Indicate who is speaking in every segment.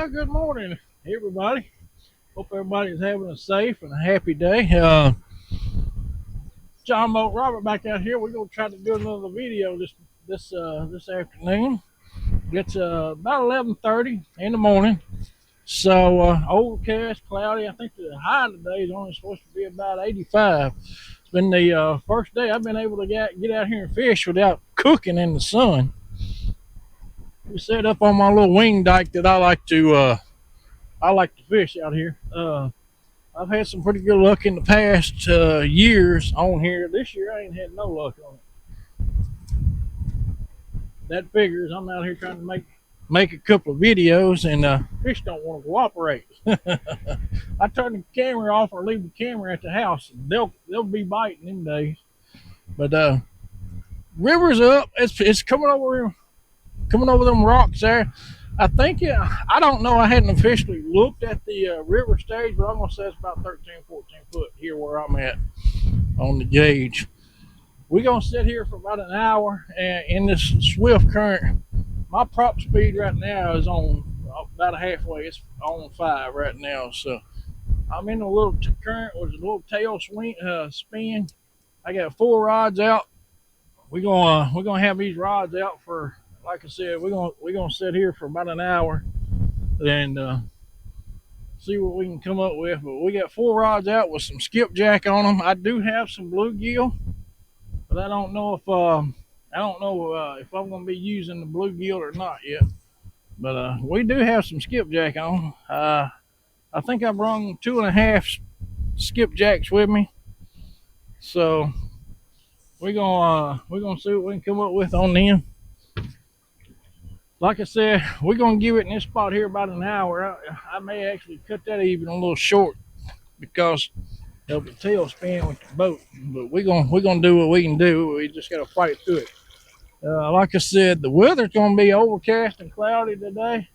Speaker 1: Well, good morning, everybody. Hope everybody's having a safe and a happy day. John Boat Robert back out here. We're gonna try to do another video this afternoon. It's about 11:30 in the morning. So overcast, cloudy. I think the high today is only supposed to be about 85. It's been the first day I've been able to get out here and fish without cooking in the sun. We set up on my little wing dike that I like to fish out here. I've had some pretty good luck in the past years on here. This year I ain't had no luck on it. That figures I'm out here trying to make a couple of videos, and fish don't want to cooperate. I turn the camera off or leave the camera at the house, and they'll be biting them days. But river's up. It's coming over them rocks there. I don't know. I hadn't officially looked at the river stage, but I'm going to say it's about 13, 14 foot here where I'm at on the gauge. We're going to sit here for about an hour in this swift current. My prop speed right now is on about halfway. It's on 5 right now. So I'm in a little current with a little tail spin. I got 4 rods out. We're gonna have these rods out for, like I said, we're gonna sit here for about an hour and see what we can come up with. But we got 4 rods out with some skipjack on them. I do have some bluegill, but I don't know if I'm gonna be using the bluegill or not yet. But we do have some skipjack on. I think I brought 2.5 skipjacks with me, so we're gonna see what we can come up with on them. Like I said, we're gonna give it in this spot here about an hour. I may actually cut that even a little short because of the tailspin with the boat. But we're gonna do what we can do. We just gotta fight through it. Like I said, the weather's gonna be overcast and cloudy today.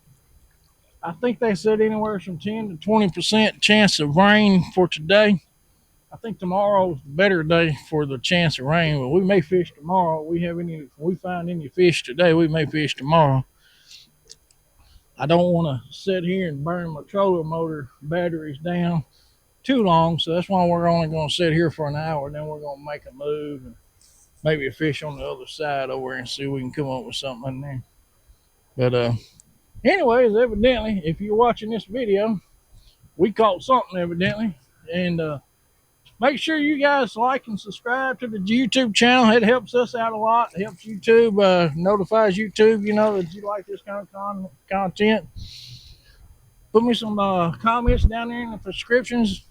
Speaker 1: I think they said anywhere from 10 to 20% chance of rain for today. I think tomorrow's a better day for the chance of rain, but we may fish tomorrow. If we find any fish today, we may fish tomorrow. I don't want to sit here and burn my trolling motor batteries down too long, so that's why we're only going to sit here for an hour. Then we're going to make a move and maybe a fish on the other side over and see if we can come up with something in there. But anyways, evidently, if you're watching this video, we caught something evidently, and make sure you guys like and subscribe to the YouTube channel. It helps us out a lot. It helps YouTube, notifies YouTube, that you like this kind of content. Put me some comments down there in the descriptions.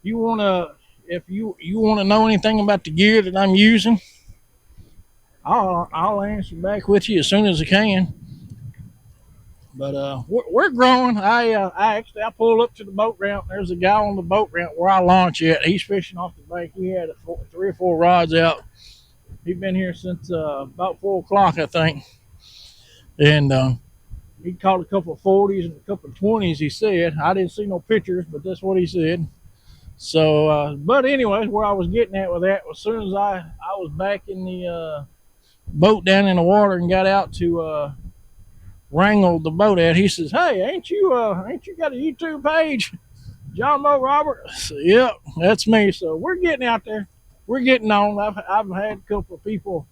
Speaker 1: If you want to know anything about the gear that I'm using, I'll answer back with you as soon as I can. But we're growing. I pulled up to the boat ramp. There's a guy on the boat ramp where I launch at. He's fishing off the bank. He had 3 or 4 rods out. He's been here since about 4 o'clock, I think. And he caught a couple of 40s and a couple of 20s, he said. I didn't see no pictures, but that's what he said. So, but anyways, where I was getting at with that, as soon as I was back in the boat down in the water and got out to wrangled the boat at, he says, "Hey, ain't you got a YouTube page, John Boat Robert?" I said, "Yep, that's me." So we're getting out there. We're getting on. I've had a couple of people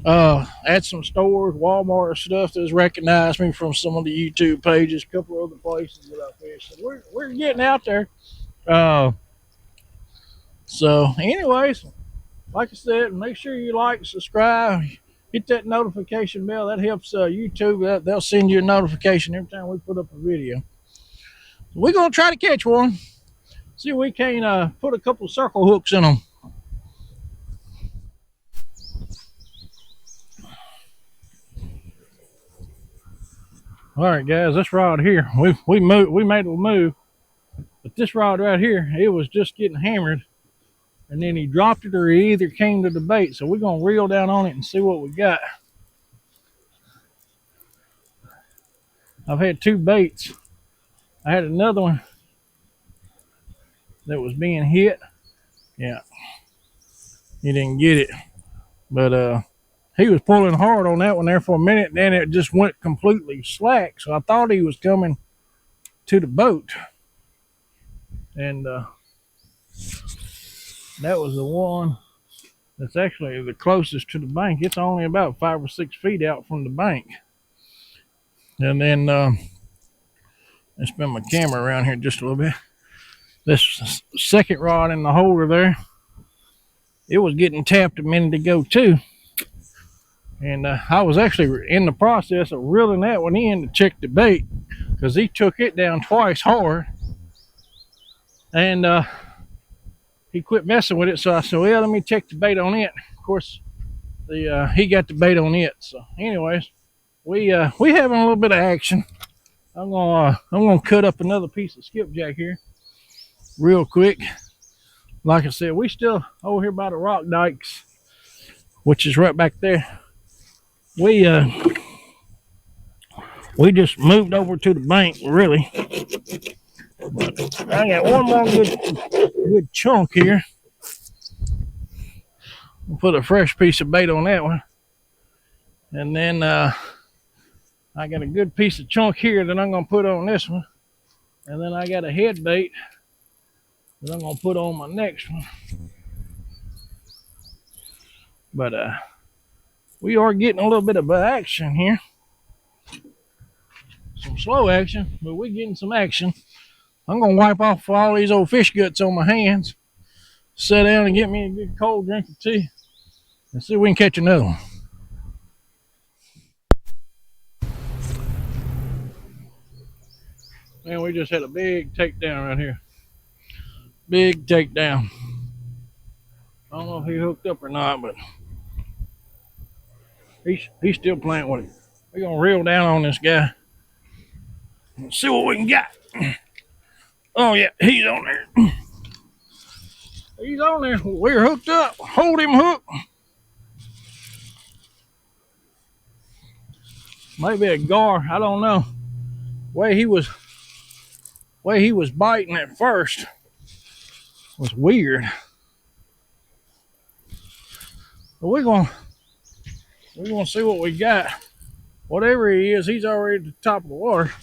Speaker 1: at some stores, Walmart stuff, that's recognized me from some of the YouTube pages, a couple of other places that I fish. So we're getting out there. So anyways, like I said, make sure you like, subscribe, hit that notification bell. That helps YouTube. They'll send you a notification every time we put up a video. We're going to try to catch one. See if we can put a couple circle hooks in them. All right, guys, this rod here, we made a move. But this rod right here, it was just getting hammered. And then he dropped it or he either came to the bait. So we're going to reel down on it and see what we got. I've had 2 baits. I had another one that was being hit. Yeah, he didn't get it. But he was pulling hard on that one there for a minute. Then it just went completely slack. So I thought he was coming to the boat, and that was the one that's actually the closest to the bank. It's only about 5 or 6 feet out from the bank. And then I spin my camera around here just a little bit. This second rod in the holder there, it was getting tapped a minute ago too. And I was actually in the process of reeling that one in to check the bait, because he took it down twice hard. And he quit messing with it, so I said, well, let me check the bait on it. Of course, he got the bait on it. So anyways, we having a little bit of action. I'm gonna cut up another piece of skipjack here real quick. Like I said, we still over here by the rock dikes, which is right back there. We just moved over to the bank, really. But I got one more good chunk here. We'll put a fresh piece of bait on that one. And then I got a good piece of chunk here that I'm going to put on this one. And then I got a head bait that I'm going to put on my next one. But we are getting a little bit of action here. Some slow action, but we're getting some action. I'm going to wipe off all these old fish guts on my hands, sit down and get me a good cold drink of tea, and see if we can catch another one. Man, we just had a big takedown right here. Big takedown. I don't know if he hooked up or not, but he's still playing with it. We're going to reel down on this guy and see what we can get. Oh, yeah, he's on there. He's on there. We're hooked up. Hold him hooked. Maybe a gar. I don't know. Way he was biting at first was weird. But we're gonna see what we got. Whatever he is, he's already at the top of the water.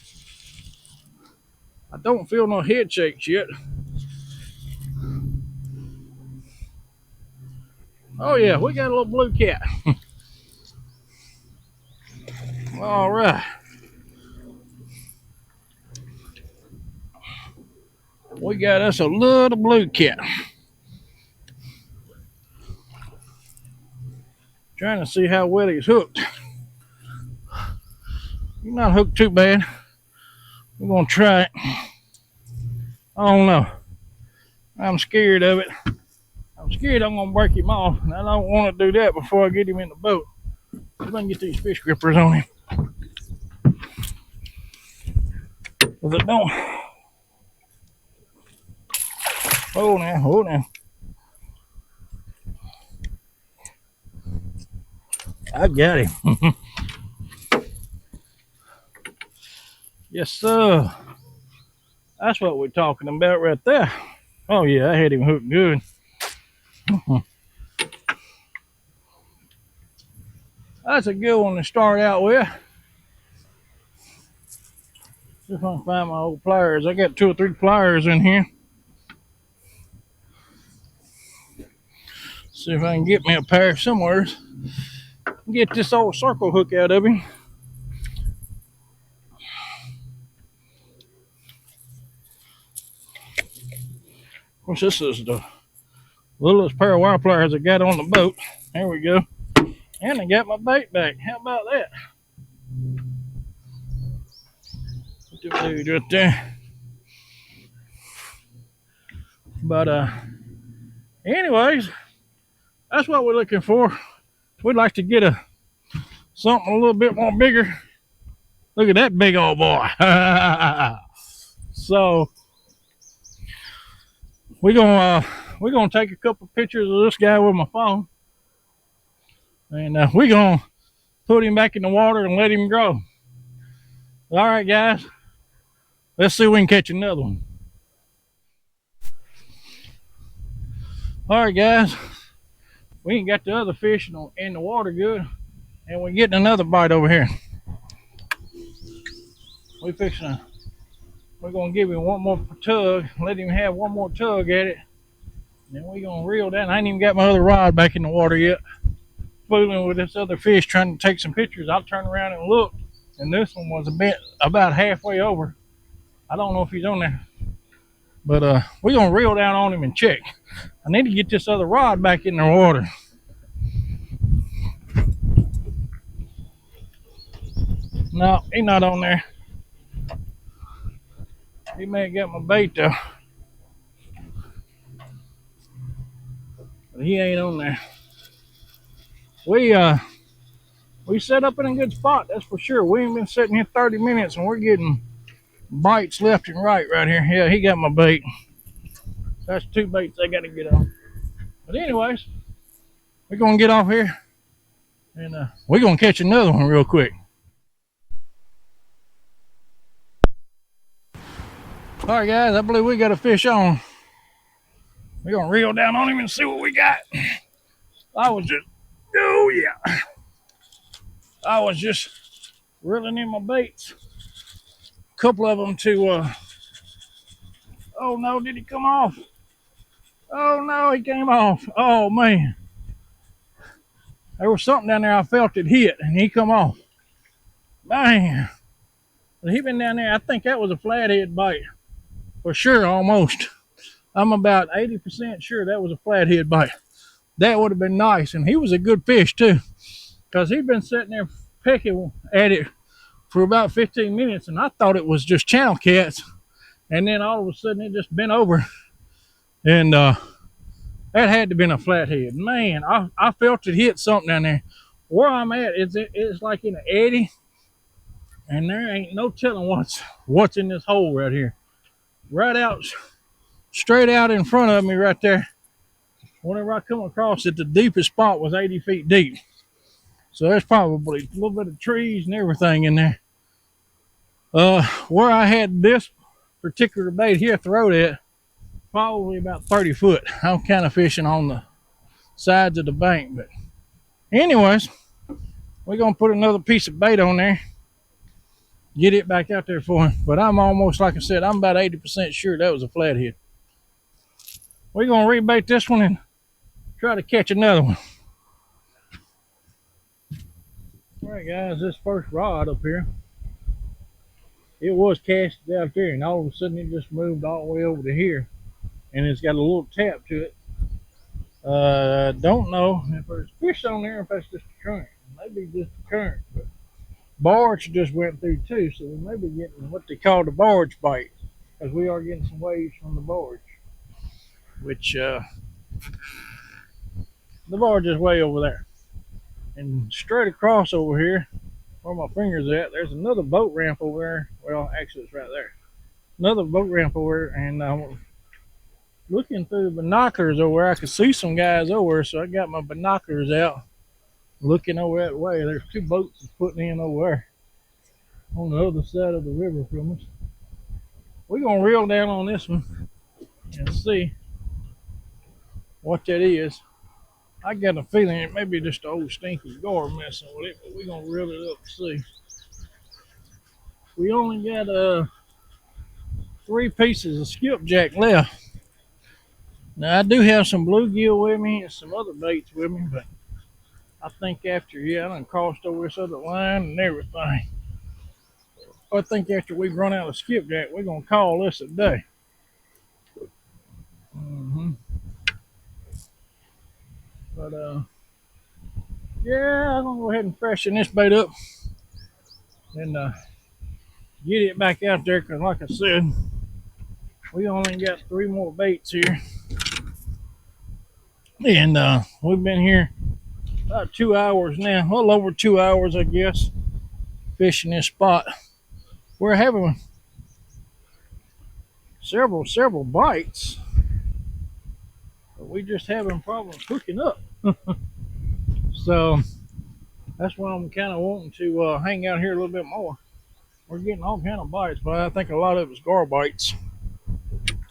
Speaker 1: I don't feel no head shakes yet. Oh yeah, we got a little blue cat. All right. We got us a little blue cat. Trying to see how well he's hooked. He's not hooked too bad. We're gonna try it. I don't know. I'm scared of it. I'm scared I'm gonna break him off, and I don't want to do that before I get him in the boat. We're gonna get these fish grippers on him. If it don't, hold on. I got him. Yes, sir. That's what we're talking about right there. Oh yeah, I had him hooked good. That's a good one to start out with. See if I can find my old pliers. I got 2 or 3 pliers in here. See if I can get me a pair somewhere. Get this old circle hook out of him. Of course, this is the littlest pair of wire pliers I got on the boat. There we go. And I got my bait back. How about that? Put the dude right there. But anyways, that's what we're looking for. We'd like to get something a little bit more bigger. Look at that big old boy. So we're gonna take a couple pictures of this guy with my phone, and we're gonna put him back in the water and let him grow. All right, guys, let's see if we can catch another one. All right, guys, we ain't got the other fish in the water good, and we're getting another bite over here. We fixing to We're gonna give him one more tug, let him have one more tug at it. Then we're gonna reel down. I ain't even got my other rod back in the water yet. Fooling with this other fish, trying to take some pictures. I'll turn around and look, and this one was about halfway over. I don't know if he's on there, but we're gonna reel down on him and check. I need to get this other rod back in the water. No, he's not on there. He may have got my bait though, but he ain't on there. We set up in a good spot, that's for sure. We ain't been sitting here 30 minutes and we're getting bites left and right here. Yeah, he got my bait. That's two baits I got to get on. But anyways, we're gonna get off here and we're gonna catch another one real quick. All right, guys, I believe we got a fish on. We're gonna reel down on him and see what we got. I was just reeling in my baits. A couple of them to, oh no, did he come off? Oh no, he came off. Oh man. There was something down there I felt it hit and he come off. Man. But he been down there, I think that was a flathead bite. For sure, almost. I'm about 80% sure that was a flathead bite. That would have been nice. And he was a good fish too. Because he'd been sitting there pecking at it for about 15 minutes and I thought it was just channel cats. And then all of a sudden it just bent over. And that had to have been a flathead. Man, I felt it hit something down there. Where I'm at, it's like in an eddy. And there ain't no telling what's in this hole right here. Right out, straight out in front of me right there. Whenever I come across it, the deepest spot was 80 feet deep. So there's probably a little bit of trees and everything in there. Where I had this particular bait here thrown at, probably about 30 foot. I'm kind of fishing on the sides of the bank. But anyways, we're going to put another piece of bait on there. Get it back out there for him. But I'm almost, like I said, I'm about 80% sure that was a flathead. We're going to rebait this one and try to catch another one. All right, guys, this first rod up here, it was casted out there, and all of a sudden it just moved all the way over to here, and it's got a little tap to it. Don't know if there's fish on there, or if that's just a current. Maybe just a current, but barge just went through too, so we may be getting what they call the barge bite, because we are getting some waves from the barge, which the barge is way over there. And straight across over here, where my finger's at, there's another boat ramp over there. Well, actually it's right there. Another boat ramp over there, and looking through the binoculars over there, I could see some guys over there, so I got my binoculars out, looking over that way. There's two boats putting in over there on the other side of the river from us. We're gonna reel down on this one and see what that is. I got a feeling it may be just the old stinky gar messing with it, but we're gonna reel it up and see. We only got 3 pieces of skipjack left. Now I do have some bluegill with me and some other baits with me, but I think after, I done crossed over this other line and everything. I think after we run out of skipjack, we're gonna call this a day. But yeah, I'm gonna go ahead and freshen this bait up and get it back out there, because like I said, we only got 3 more baits here, and we've been here about 2 hours now, a little over 2 hours, I guess, fishing this spot. We're having several bites, but we just having problems hooking up. So that's why I'm kind of wanting to hang out here a little bit more. We're getting all kind of bites, but I think a lot of it's gar bites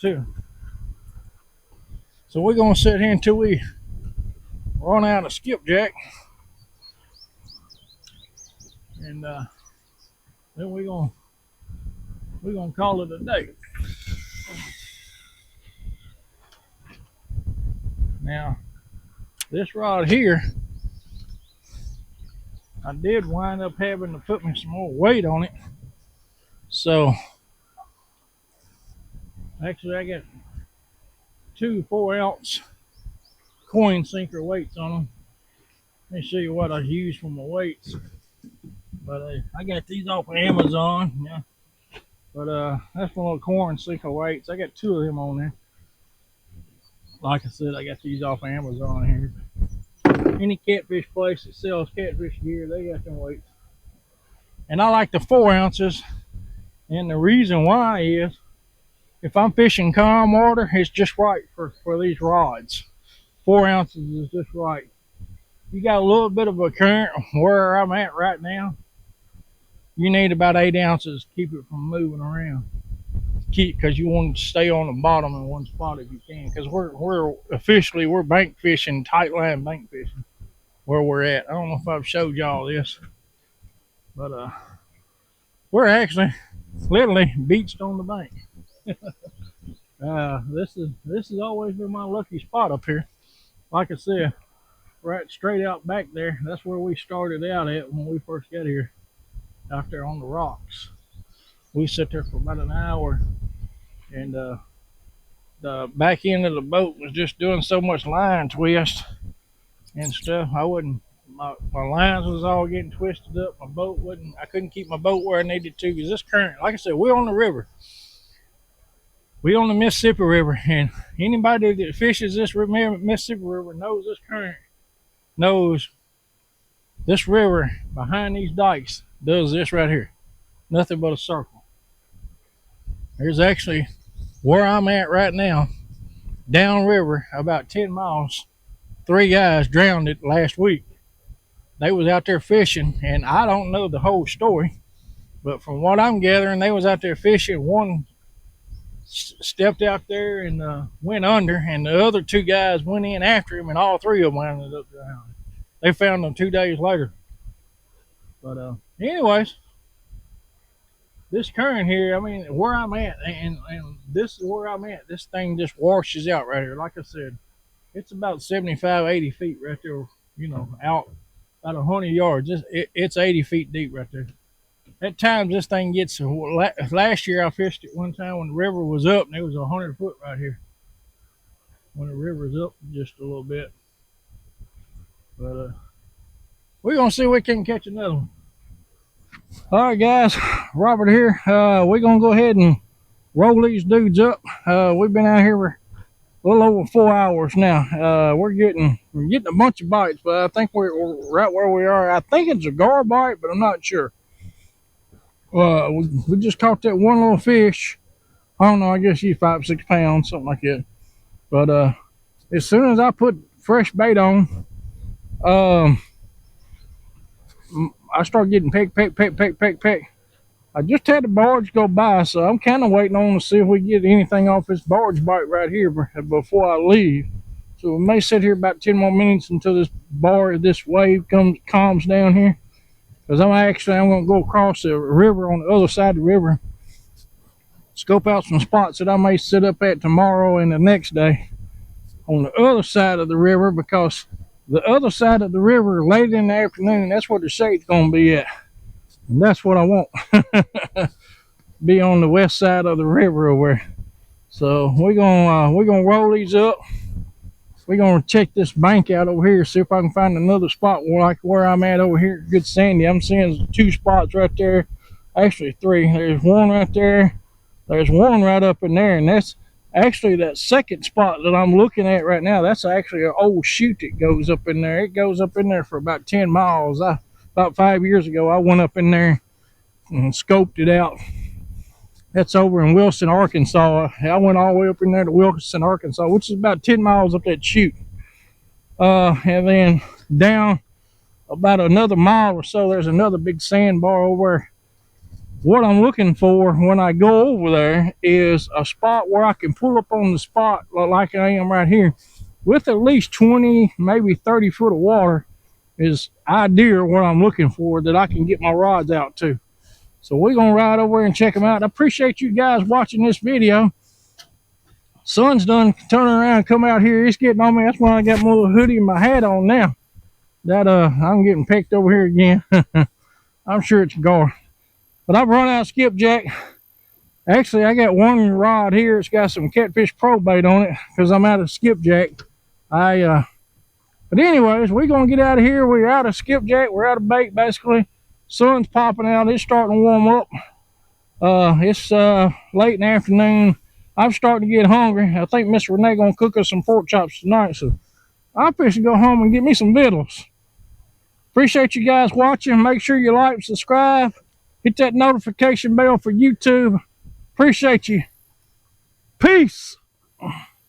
Speaker 1: too. So we're gonna sit here until we run out of skipjack, and then we're gonna we're gonna call it a day. Now, this rod here, I did wind up having to put me some more weight on it. So, actually, I got two 4-ounce coin sinker weights on them. Let me show you what I use for my weights. But I got these off of Amazon. Yeah. But that's one of the coin sinker weights. I got two of them on there. Like I said, I got these off of Amazon here. Any catfish place that sells catfish gear, they got them weights. And I like the 4 ounces. And the reason why is if I'm fishing calm water, it's just right for these rods. 4 ounces is just right. You got a little bit of a current where I'm at right now. You need about 8 ounces to keep it from moving around. Because you want to stay on the bottom in one spot if you can. Because we're officially bank fishing, tight line bank fishing where we're at. I don't know if I've showed y'all this, but we're actually literally beached on the bank. This has always been my lucky spot up here. Like I said, right straight out back there. That's where we started out at when we first got here. Out there on the rocks. We sat there for about an hour, and the back end of the boat was just doing so much line twist and stuff. My lines was all getting twisted up. I couldn't keep my boat where I needed to because this current, like I said, we're on the river. We on the Mississippi River, and anybody that fishes this Mississippi River knows this current, knows this river behind these dikes does this right here. Nothing but a circle. There's actually where I'm at right now, downriver about 10 miles. 3 guys drowned it last week. They was out there fishing, and I don't know the whole story, but from what I'm gathering, they was out there fishing. One stepped out there and went under, and the other 2 guys went in after him, and all 3 of them ended up drowning. They found them 2 days later. But anyways, this current here, I mean, where I'm at, and this is where I'm at. This thing just washes out right here. Like I said, it's about 75, 80 feet right there, out about 100 yards. It's 80 feet deep right there. At times, this thing gets, last year I fished it one time when the river was up, and it was 100 foot right here. When the river's up just a little bit. But we're going to see if we can catch another one. All right, guys, Robert here. We're going to go ahead and roll these dudes up. We've been out here for a little over 4 hours now. We're getting a bunch of bites, but I think we're right where we are. I think it's a gar bite, but I'm not sure. We just caught that one little fish. I don't know, I guess he's 5, 6 pounds, something like that. But as soon as I put fresh bait on, I start getting peck. I just had the barge go by, so I'm kind of waiting on to see if we get anything off this barge bite right here before I leave. So we may sit here about 10 more minutes until this wave calms down here. Because I'm going to go across the river on the other side of the river, scope out some spots that I may sit up at tomorrow and the next day on the other side of the river, because the other side of the river late in the afternoon, that's where the shade's going to be at. And that's what I want. Be on the west side of the river over there. So we're gonna roll these up. We're gonna check this bank out over here, see if I can find another spot like where I'm at over here. Good sandy. I'm seeing 2 spots right there. Actually 3. There's one right there. There's one right up in there, and that's actually that second spot that I'm looking at right now. That's actually an old chute that goes up in there. It goes up in there for about 10 miles. About 5 years ago, I went up in there and scoped it out. That's over in Wilson, Arkansas. I went all the way up in there to Wilson, Arkansas, which is about 10 miles up that chute. And then down about another mile or so, there's another big sandbar over there. What I'm looking for when I go over there is a spot where I can pull up on the spot like I am right here with at least 20, maybe 30 foot of water is ideal what I'm looking for, that I can get my rods out to. So we're gonna ride over and check them out. I appreciate you guys watching this video. Sun's done turning around and come out here. It's getting on me. That's why I got my little hoodie and my hat on now. That I'm getting picked over here again. I'm sure it's gone. But I've run out of skipjack. Actually, I got one rod here. It's got some catfish probate on it because I'm out of skipjack. But anyways, we're gonna get out of here. We're out of skipjack. We're out of bait basically. Sun's popping out. It's starting to warm up. It's late in the afternoon. I'm starting to get hungry. I think Miss Renee gonna cook us some pork chops tonight, so I'm fixing to go home and get me some victuals. Appreciate you guys watching. Make sure you like, subscribe, hit that notification bell for YouTube. Appreciate you. Peace.